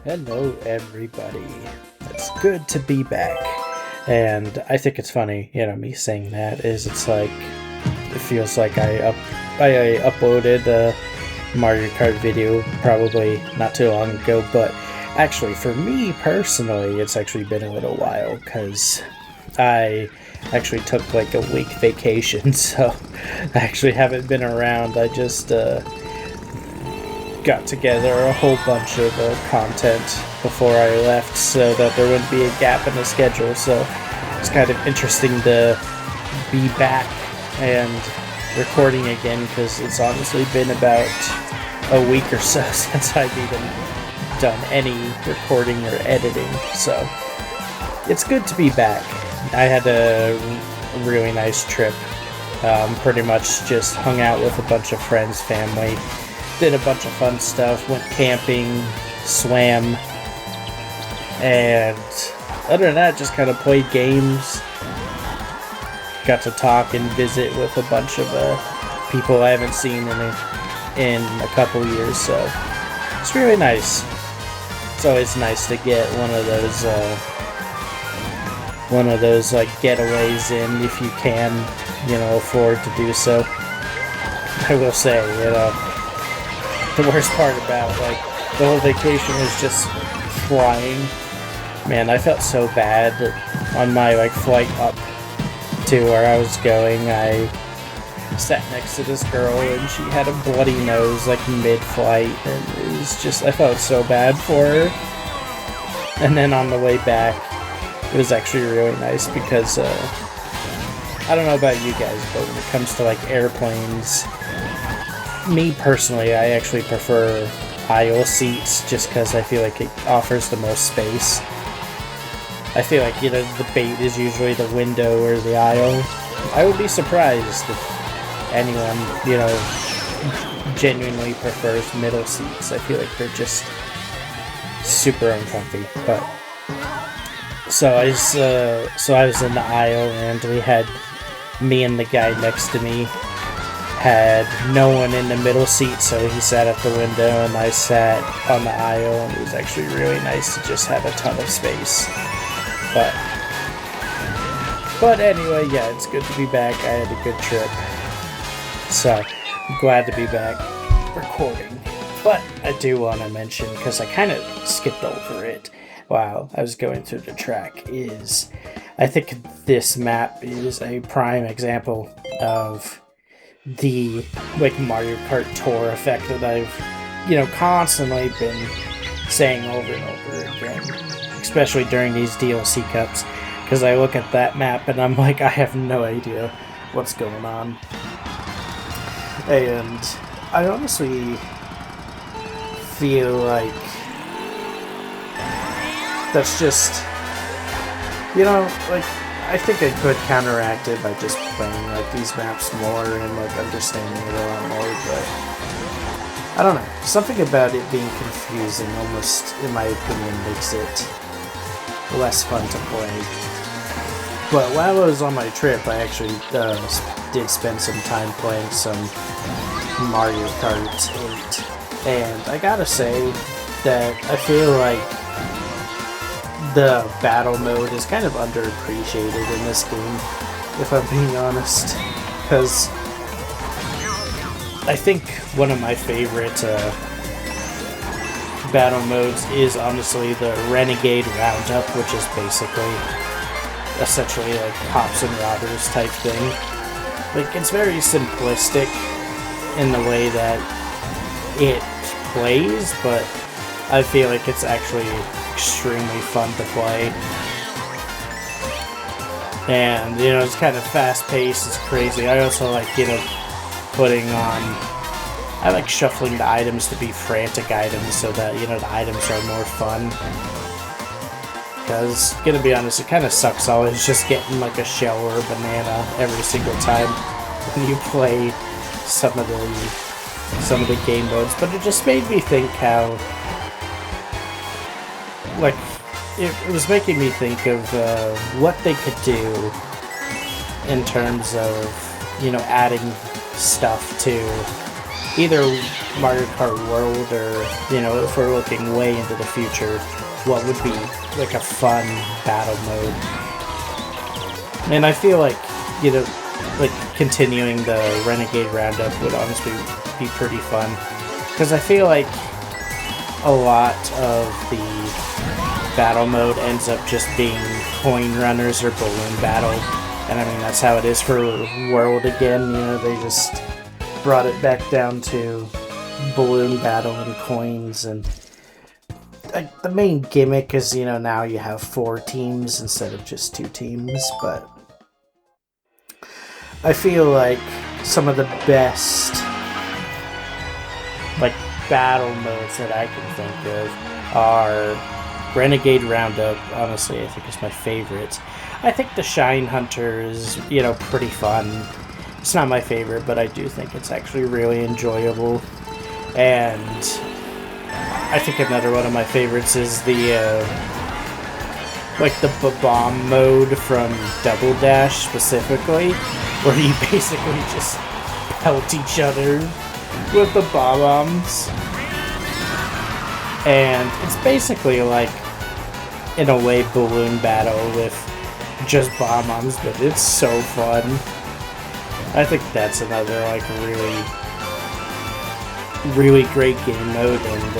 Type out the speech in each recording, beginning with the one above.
Hello, everybody. It's good to be back. And I think it's funny, me saying that is it feels like I uploaded a Mario Kart video probably not too long ago, but actually for me personally, it's actually been a little while because I actually took like a week vacation, so I actually haven't been around. I just got together a whole bunch of content before I left so that there wouldn't be a gap in the schedule. So it's kind of interesting to be back and recording again because it's honestly been about a week or so since I've even done any recording or editing. So it's good to be back. I had a really nice trip. Pretty much just hung out with a bunch of friends, family, did a bunch of fun stuff, went camping, swam, and other than that, just kind of played games. Got to talk and visit with a bunch of people I haven't seen in a couple years, so it's really nice. It's always nice to get one of those like getaways in if you can, afford to do so. I will say, the worst part about the whole vacation was just flying. Man, I felt so bad on my flight up to where I was going. I sat next to this girl and she had a bloody nose mid-flight, and it was just, I felt so bad for her. And then on the way back, it was actually really nice because I don't know about you guys, but when it comes to airplanes, me personally, I actually prefer aisle seats just because I feel like it offers the most space. I feel like, the bait is usually the window or the aisle. I would be surprised if anyone, genuinely prefers middle seats. I feel like they're just super uncomfy. But so I was in the aisle, and we had me and the guy next to me had no one in the middle seat, so he sat at the window and I sat on the aisle, and it was actually really nice to just have a ton of space. But anyway, yeah, it's good to be back. I had a good trip, so I'm glad to be back recording. But I do want to mention, because I kind of skipped over it while I was going through the track, is I think this map is a prime example of the Mario Kart Tour effect that I've constantly been saying over and over again, especially during these DLC cups, because I look at that map and I'm like, I have no idea what's going on. And I honestly feel like that's just, I think I could counteract it by just playing these maps more and understanding it a lot more, but I don't know. Something about it being confusing almost, in my opinion, makes it less fun to play. But while I was on my trip, I actually did spend some time playing some Mario Kart 8, and I gotta say that I feel like the battle mode is kind of underappreciated in this game, if I'm being honest, because I think one of my favorite battle modes is honestly the Renegade Roundup, which is basically essentially cops and robbers type thing. It's very simplistic in the way that it plays, but I feel like it's actually extremely fun to play. And, it's kind of fast-paced, it's crazy. I also putting on... I like shuffling the items to be frantic items so that, the items are more fun. Because, gonna be honest, it kind of sucks always just getting a shell or a banana every single time when you play some of the game modes. But it just made me think how it was making me think of what they could do in terms of, adding stuff to either Mario Kart World or, you know, if we're looking way into the future, what would be like a fun battle mode. And I feel like, you know, like continuing the Renegade Roundup would honestly be pretty fun. Because I feel like a lot of the battle mode ends up just being coin runners or balloon battle. And I mean, that's how it is for World again. You know, they just brought it back down to balloon battle and coins. And like, the main gimmick is, you know, now you have 4 teams instead of just 2 teams. But I feel like some of the best, like, battle modes that I can think of are Renegade Roundup. Honestly, I think is my favorite. I think the Shine Hunter is, you know, pretty fun. It's not my favorite, but I do think it's actually really enjoyable. And I think another one of my favorites is the like the bomb mode from Double Dash specifically, where you basically just pelt each other with the bombs. And it's basically like, in a way, balloon battle with just bombs, but it's so fun. I think that's another, like, really great game mode, and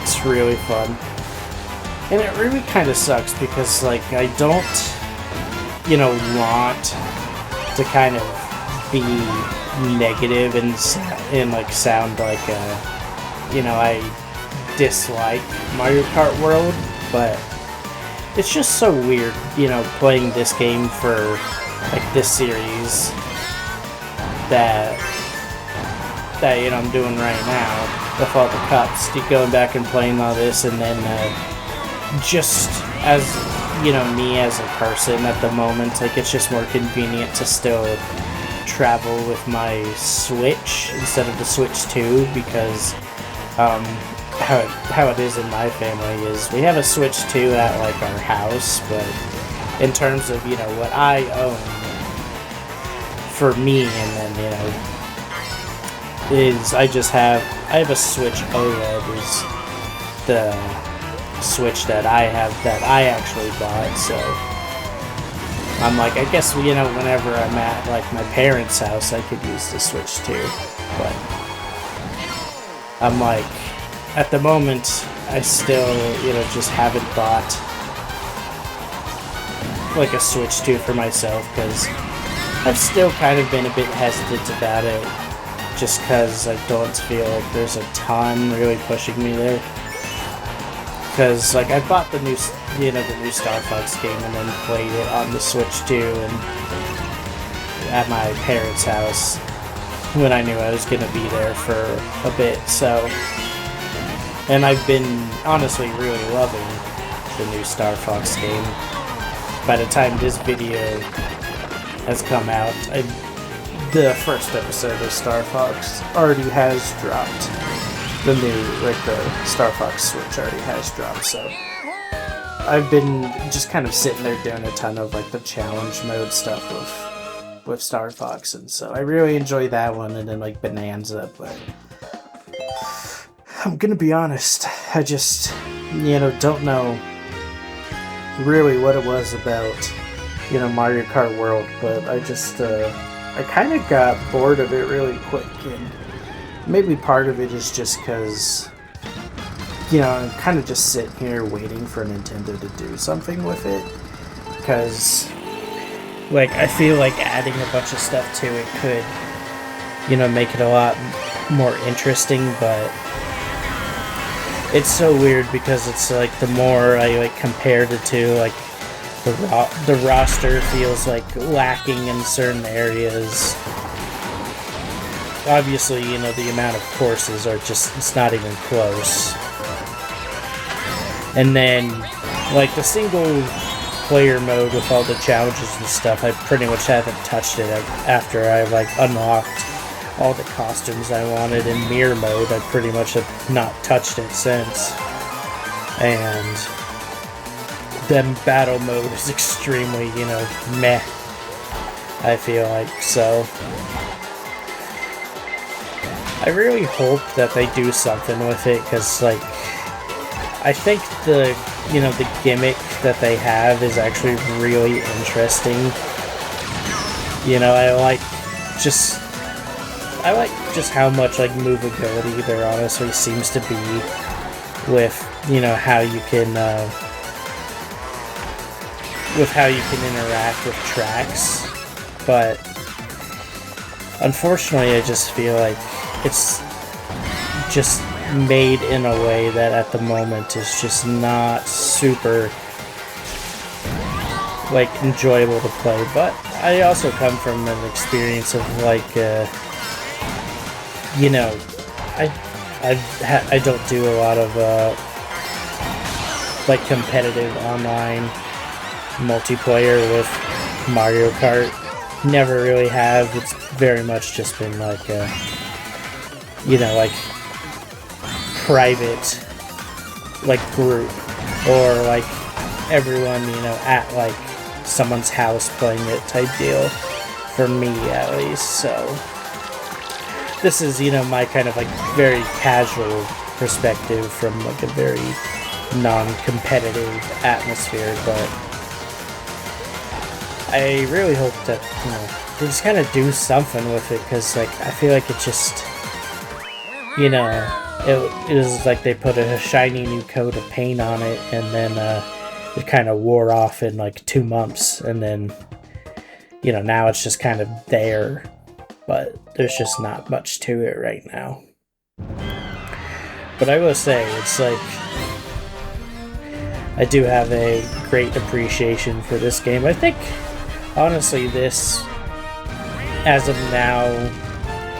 it's really fun. And it really kind of sucks because, like, I don't, you know, want to kind of be negative and like sound like, you know, I dislike Mario Kart World, but it's just so weird, you know, playing this game for, like, this series that you know, I'm doing right now with all the cuts, going back and playing all this, and then just as, you know, me as a person at the moment, like, it's just more convenient to still travel with my Switch instead of the Switch 2, because how it is in my family is we have a Switch 2 at, like, our house, but in terms of, you know, what I own for me, and then, you know, is I have a Switch OLED is the Switch that I have that I actually bought, so I'm like, I guess, you know, whenever I'm at, like, my parents' house, I could use the Switch too, but I'm like, at the moment, I still, you know, just haven't bought, like, a Switch 2 for myself, because I've still kind of been a bit hesitant about it, just because I don't feel like there's a ton really pushing me there. Because, like, I bought the new, you know, the new Star Fox game and then played it on the Switch 2 and at my parents' house when I knew I was going to be there for a bit, so. And I've been honestly really loving the new Star Fox game. By the time this video has come out, the first episode of Star Fox already has dropped. The new, like, the Star Fox Switch already has dropped, so I've been just kind of sitting there doing a ton of, like, the challenge mode stuff with Star Fox, and so I really enjoy that one, and then, like, Bonanza, but I'm gonna be honest, I just, you know, don't know really what it was about, you know, Mario Kart World, but I just, I kind of got bored of it really quick, and maybe part of it is just because, you know, I'm kind of just sitting here waiting for Nintendo to do something with it, because, like, I feel like adding a bunch of stuff to it could, you know, make it a lot more interesting, but it's so weird because it's, like, the more I, like, compare the two, like, the roster feels, like, lacking in certain areas. Obviously, you know, the amount of courses are just, it's not even close. And then, like, the single player mode with all the challenges and stuff, I pretty much haven't touched it after I, like, unlocked all the costumes I wanted. In mirror mode, I pretty much have not touched it since. And then battle mode is extremely, you know, meh, I feel like, so. I really hope that they do something with it, because, like, I think the gimmick that they have is actually really interesting. I like just how much, like, movability there honestly seems to be with, how you can interact with tracks. But unfortunately, I just feel like it's just made in a way that at the moment is just not super, like, enjoyable to play. But I also come from an experience of, like, I don't do a lot of like, competitive online multiplayer with Mario Kart. Never really have. It's very much just been like a, like, private, like, group, or like everyone, at, like, someone's house playing it type deal, for me at least. So this is, my kind of, like, very casual perspective from, like, a very non-competitive atmosphere. But I really hope that, they just kind of do something with it, because, like, I feel like it just, it is like they put a shiny new coat of paint on it, and then it kind of wore off in, like, 2 months, and then, now it's just kind of there, but there's just not much to it right now. But I will say, it's like, I do have a great appreciation for this game. I think, honestly, this, as of now,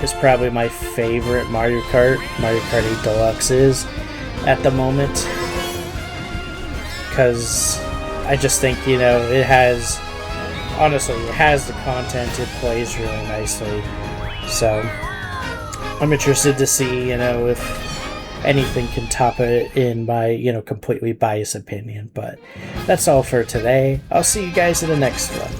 is probably my favorite Mario Kart. Mario Kart 8 Deluxe is, at the moment. Because I just think, it has, honestly, it has the content, it plays really nicely. So, I'm interested to see, if anything can top it in my, completely biased opinion. But that's all for today. I'll see you guys in the next one.